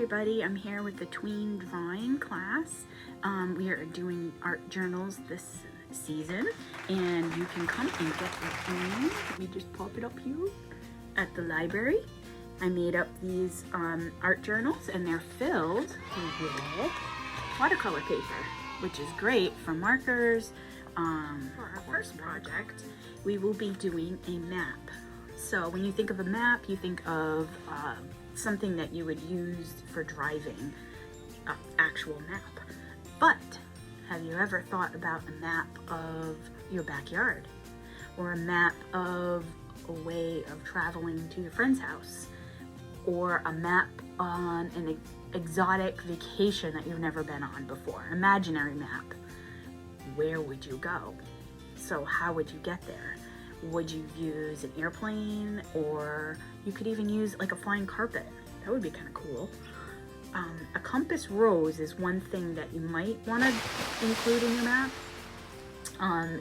everybody, I'm here with the Tween drawing class. We are doing art journals this season, and you can come and get your own. Let me just pop it up here at the library. I made up these art journals, and they're filled with watercolor paper, which is great for markers. For our first project, we will be doing a map. So when you think of a map, you think of something that you would use for driving, an actual map. But have you ever thought about a map of your backyard? Or a map of a way of traveling to your friend's house? Or a map on an exotic vacation that you've never been on before? Imaginary map. Where would you go? So how would you get there? Would you use an airplane, or you could even use like a flying carpet? That would be kind of cool. A compass rose is one thing that you might want to include in your map.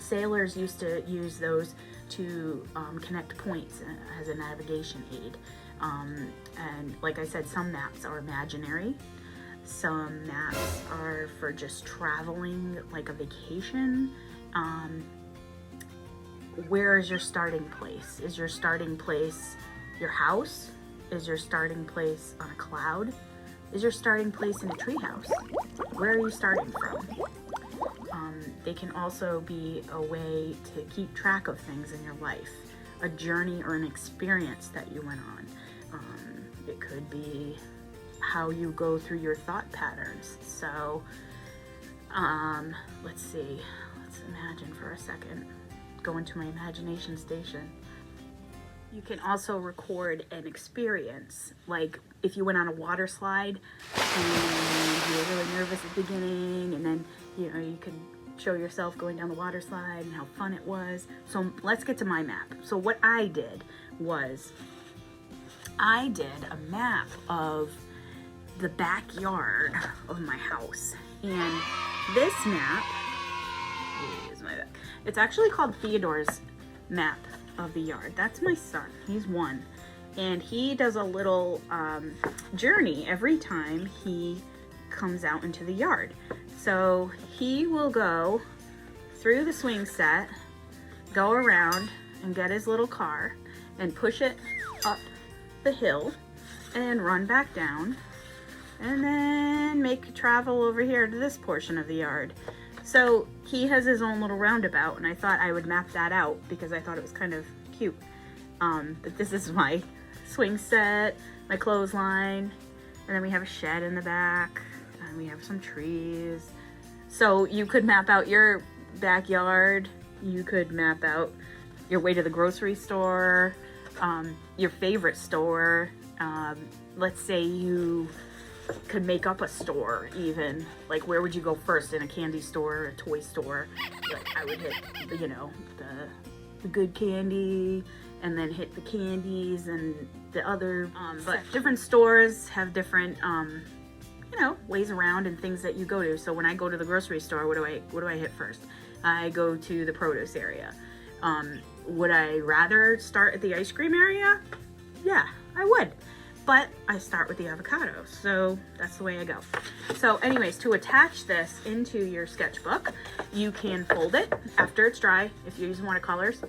Sailors used to use those to connect points as a navigation aid. And like I said, some maps are imaginary. Some maps are for just traveling, like a vacation. Where is your starting place? Is your starting place your house? Is your starting place on a cloud? Is your starting place in a treehouse? Where are you starting from? They can also be a way to keep track of things in your life, a journey or an experience that you went on. It could be how you go through your thought patterns. So let's see, let's imagine for a second. Go into my imagination station. You can also record an experience, like if you went on a water slide and you were really nervous at the beginning, and then you could show yourself going down the water slide and how fun it was. So let's get to my map. So what I did was I did a map of the backyard of my house, and this map is my back. It's actually called Theodore's map of the yard. That's my son. He's one, and he does a little journey every time he comes out into the yard. So he will go through the swing set, go around and get his little car and push it up the hill and run back down, and then make travel over here to this portion of the yard. So he has his own little roundabout, and I thought I would map that out because I thought it was kind of cute. But this is my swing set, my clothesline, and then we have a shed in the back, and we have some trees. So you could map out your backyard, you could map out your way to the grocery store, your favorite store. Let's say you could make up a store even. Like, where would you go first? In a candy store, a toy store? Like, I would hit, the good candy, and then hit the candies and the other, but different stores have different, ways around and things that you go to. So when I go to the grocery store, what do I hit first? I go to the produce area. Would I rather start at the ice cream area? Yeah, I would. But I start with the avocado, so that's the way I go. So anyways, to attach this into your sketchbook, you can fold it after it's dry if you're using watercolors.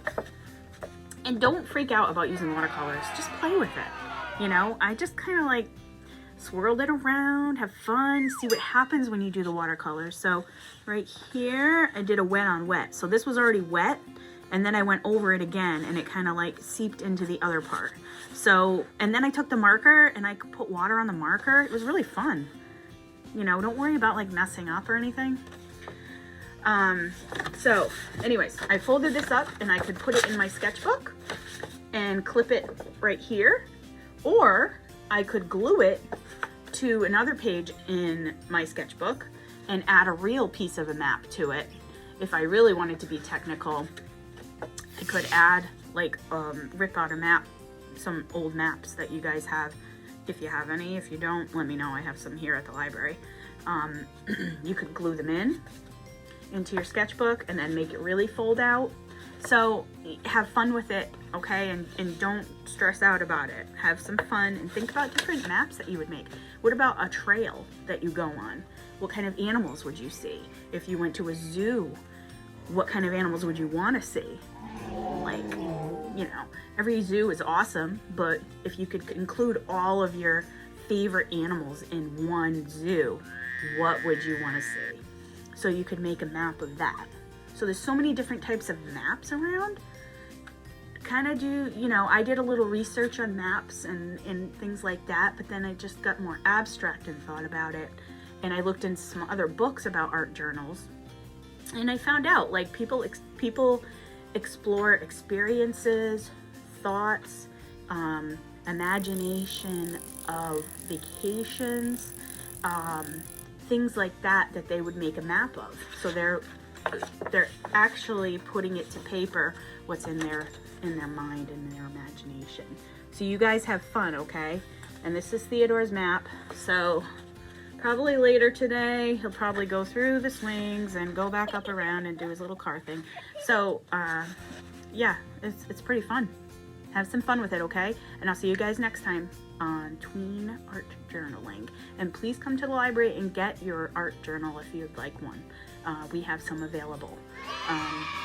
And don't freak out about using watercolors, just play with it. I just kind of like swirled it around, have fun, see what happens when you do the watercolors. So right here, I did a wet on wet. So this was already wet, and then I went over it again, and it kind of like seeped into the other part. So, and then I took the marker and I put water on the marker. It was really fun. Don't worry about like messing up or anything. So anyways, I folded this up and I could put it in my sketchbook and clip it right here, or I could glue it to another page in my sketchbook and add a real piece of a map to it. If I really wanted to be technical, I could add like rip out a map, some old maps that you guys have, if you have any. If you don't, let me know. I have some here at the library. You could glue them into your sketchbook and then make it really fold out. So have fun with it, okay? And don't stress out about it. Have some fun and think about different maps that you would make. What about a trail that you go on? What kind of animals would you see? If you went to a zoo, what kind of animals would you want to see? Like, you know, every zoo is awesome, but if you could include all of your favorite animals in one zoo, what would you want to see? So you could make a map of that. So there's so many different types of maps around. Kind of do, you know, I did a little research on maps and things like that, but then I just got more abstract and thought about it. And I looked in some other books about art journals, and I found out like people explore experiences, thoughts, imagination of vacations, things like that they would make a map of. So they're actually putting it to paper, what's in their mind and their imagination. So you guys have fun, okay? And this is Theodore's map. So probably later today, he'll probably go through the swings and go back up around and do his little car thing. So yeah, it's pretty fun. Have some fun with it, okay? And I'll see you guys next time on Tween Art Journaling. And please come to the library and get your art journal if you'd like one. We have some available.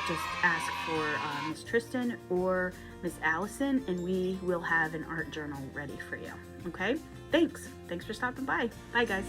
Just ask for Miss Tristan or Miss Allison, and we will have an art journal ready for you. Okay? Thanks for stopping by. Bye, guys.